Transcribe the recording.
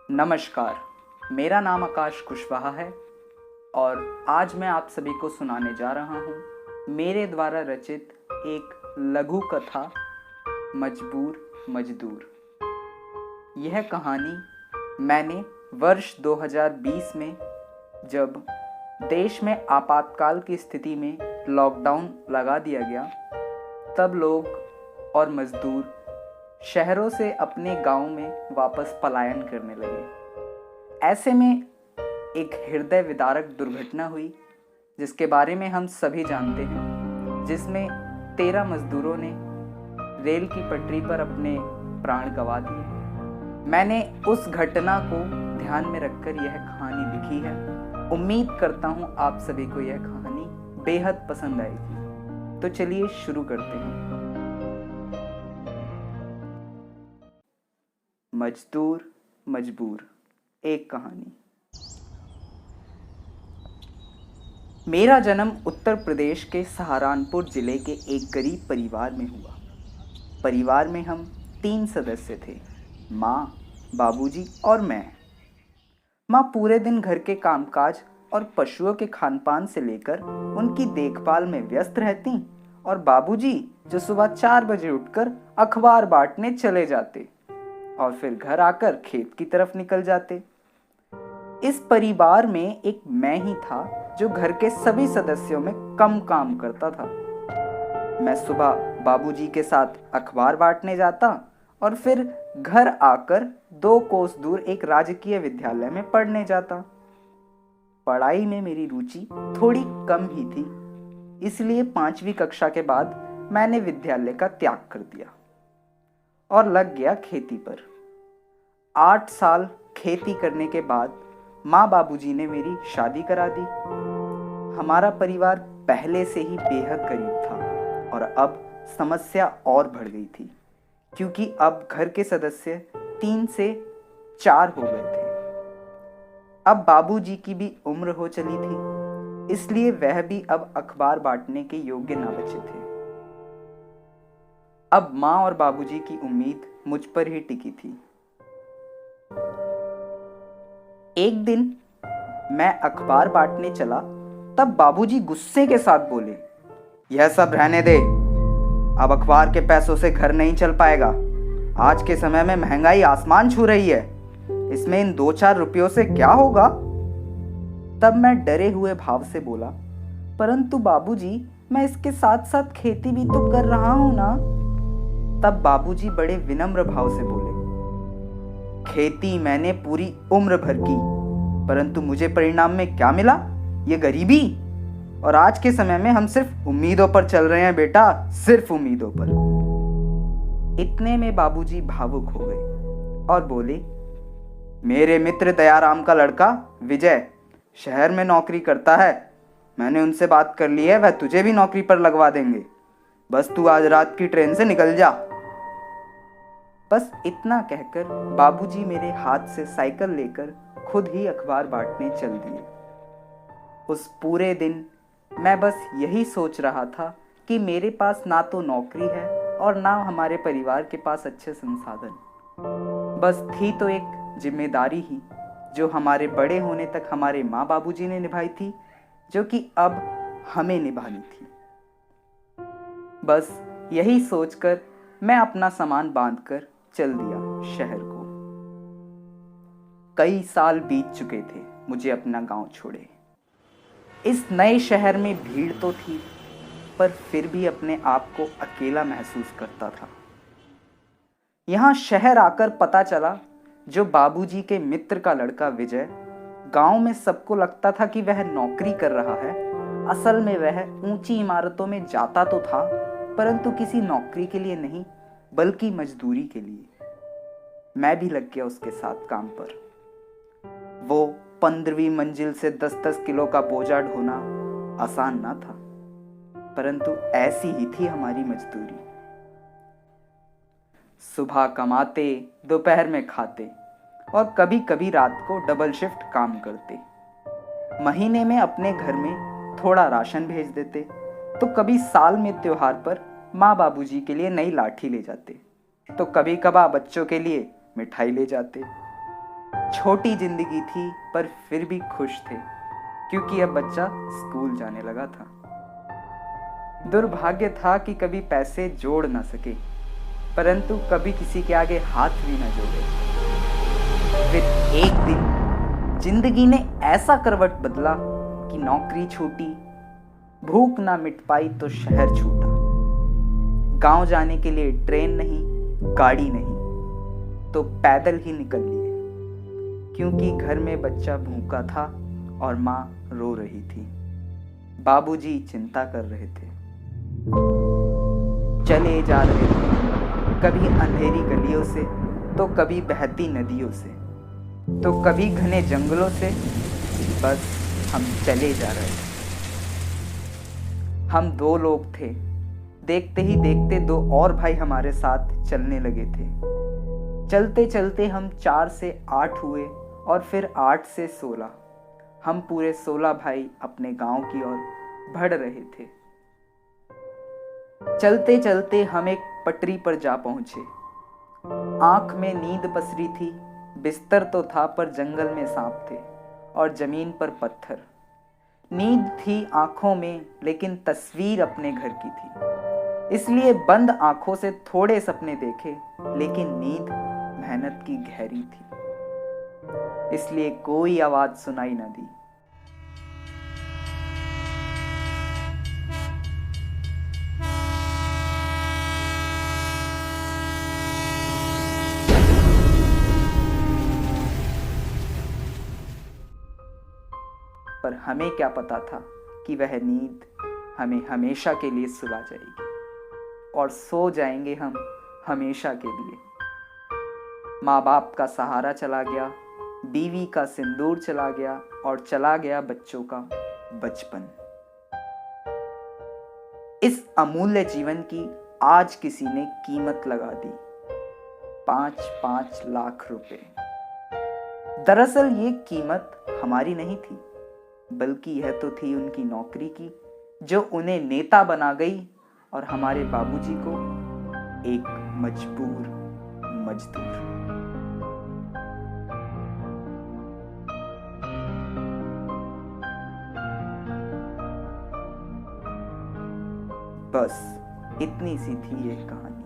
नमस्कार। मेरा नाम आकाश कुशवाहा है और आज मैं आप सभी को सुनाने जा रहा हूँ मेरे द्वारा रचित एक लघु कथा मजबूर मजदूर। यह कहानी मैंने वर्ष 2020 में, जब देश में आपातकाल की स्थिति में लॉकडाउन लगा दिया गया, तब लोग और मजदूर शहरों से अपने गांव में वापस पलायन करने लगे। ऐसे में एक हृदय विदारक दुर्घटना हुई जिसके बारे में हम सभी जानते हैं, जिसमें 13 मजदूरों ने रेल की पटरी पर अपने प्राण गंवा दिए। मैंने उस घटना को ध्यान में रखकर यह कहानी लिखी है। उम्मीद करता हूँ आप सभी को यह कहानी बेहद पसंद आएगी। तो चलिए शुरू करते हैं। मजदूर मजबूर, एक कहानी। मेरा जन्म उत्तर प्रदेश के सहारनपुर जिले के एक गरीब परिवार में हुआ। परिवार में हम 3 सदस्य थे, माँ, बाबूजी और मैं। माँ पूरे दिन घर के कामकाज और पशुओं के खानपान से लेकर उनकी देखभाल में व्यस्त रहती और बाबूजी जो सुबह 4 बजे उठकर अखबार बांटने चले जाते और फिर घर आकर खेत की तरफ निकल जाते। इस परिवार में एक मैं ही था जो घर के सभी सदस्यों में कम काम करता था। मैं सुबह बाबूजी के साथ अखबार बांटने जाता और फिर घर आकर 2 कोस दूर एक राजकीय विद्यालय में पढ़ने जाता। पढ़ाई में मेरी रुचि थोड़ी कम ही थी, इसलिए 5वीं कक्षा के बाद मैंने विद्यालय का त्याग कर दिया और लग गया खेती पर। 8 साल खेती करने के बाद माँ बाबूजी ने मेरी शादी करा दी। हमारा परिवार पहले से ही बेहद गरीब था और अब समस्या और बढ़ गई थी, क्योंकि अब घर के सदस्य 3 से 4 हो गए थे। अब बाबूजी की भी उम्र हो चली थी, इसलिए वह भी अब अखबार बांटने के योग्य न बचे थे। अब माँ और बाबूजी की उम्मीद मुझ पर ही टिकी थी। एक दिन मैं अखबार बांटने चला, तब बाबूजी गुस्से के साथ बोले, यह सब रहने दे, अब अखबार के पैसों से घर नहीं चल पाएगा। आज के समय में महंगाई आसमान छू रही है, इसमें इन 2-4 रुपयों से क्या होगा। तब मैं डरे हुए भाव से बोला, परंतु बाबूजी, मैं इसके साथ साथ खेती भी तो कर रहा हूं ना। तब बाबूजी बड़े विनम्र भाव से बोले, खेती मैंने पूरी उम्र भर की, परंतु मुझे परिणाम में क्या मिला? ये गरीबी। और आज के समय में हम सिर्फ उम्मीदों पर चल रहे हैं बेटा, सिर्फ उम्मीदों पर। इतने में बाबूजी भावुक हो गए और बोले, मेरे मित्र दयाराम का लड़का विजय शहर में नौकरी करता है, मैंने उनसे बात कर ली है, वह तुझे भी नौकरी पर लगवा देंगे। बस तू आज रात की ट्रेन से निकल जा। बस इतना कहकर बाबूजी मेरे हाथ से साइकिल लेकर खुद ही अखबार बांटने चल दिए। उस पूरे दिन मैं बस यही सोच रहा था कि मेरे पास ना तो नौकरी है और ना हमारे परिवार के पास अच्छे संसाधन। बस थी तो एक जिम्मेदारी ही, जो हमारे बड़े होने तक हमारे माँ बाबूजी ने निभाई थी, जो कि अब हमें निभानी थी। बस यही सोचकर मैं अपना सामान बांधकर चल दिया शहर को। कई साल बीत चुके थे मुझे अपना गांव छोड़े। इस नए शहर में भीड़ तो थी, पर फिर भी अपने आप को अकेला महसूस करता था। यहां शहर आकर पता चला, जो बाबूजी के मित्र का लड़का विजय, गांव में सबको लगता था कि वह नौकरी कर रहा है, असल में वह ऊंची इमारतों में जाता तो था, परंतु किसी नौकरी के लिए नहीं, बल्कि मजदूरी के लिए। मैं भी लग गया उसके साथ काम पर। वो 15वीं मंजिल से 10-10 किलो का बोझा ढोना आसान ना था, परंतु ऐसी ही थी हमारी मजदूरी। सुबह कमाते, दोपहर में खाते और कभी कभी रात को डबल शिफ्ट काम करते। महीने में अपने घर में थोड़ा राशन भेज देते, तो कभी साल में त्योहार पर माँ बाबूजी के लिए नई लाठी ले जाते, तो कभी कभार बच्चों के लिए मिठाई ले जाते। छोटी जिंदगी थी पर फिर भी खुश थे, क्योंकि अब बच्चा स्कूल जाने लगा था। दुर्भाग्य था कि कभी पैसे जोड़ ना सके, परंतु कभी किसी के आगे हाथ भी न जोड़े। फिर एक दिन जिंदगी ने ऐसा करवट बदला कि नौकरी छूटी, भूख ना मिट पाई तो शहर छूटा। गांव जाने के लिए ट्रेन नहीं, गाड़ी नहीं, तो पैदल ही निकल लिए, क्योंकि घर में बच्चा भूखा था और माँ रो रही थी। बाबूजी चिंता कर रहे थे। चले जा रहे थे, कभी अंधेरी गलियों से तो कभी बहती नदियों से, तो कभी घने जंगलों से। बस हम चले जा रहे थे। हम 2 लोग थे। देखते ही देखते 2 और भाई हमारे साथ चलने लगे थे। चलते चलते हम 4 से 8 हुए और फिर 8 से 16। हम पूरे 16 भाई अपने गांव की ओर बढ़ रहे थे। चलते चलते हम एक पटरी पर जा पहुंचे। आंख में नींद पसरी थी। बिस्तर तो था पर जंगल में सांप थे और जमीन पर पत्थर। नींद थी आंखों में, लेकिन तस्वीर अपने घर की थी। इसलिए बंद आंखों से थोड़े सपने देखे, लेकिन नींद मेहनत की गहरी थी। इसलिए कोई आवाज सुनाई न दी। पर हमें क्या पता था कि वह नींद हमें हमेशा के लिए सुला जाएगी और सो जाएंगे हम हमेशा के लिए। माँ बाप का सहारा चला गया, बीवी का सिंदूर चला गया और चला गया बच्चों का बचपन। इस अमूल्य जीवन की आज किसी ने कीमत लगा दी, 5-5 लाख रुपए। दरअसल ये कीमत हमारी नहीं थी, बल्कि यह तो थी उनकी नौकरी की, जो उन्हें नेता बना गई और हमारे बाबूजी को एक मजबूर मजदूर। बस इतनी सी थी ये कहानी।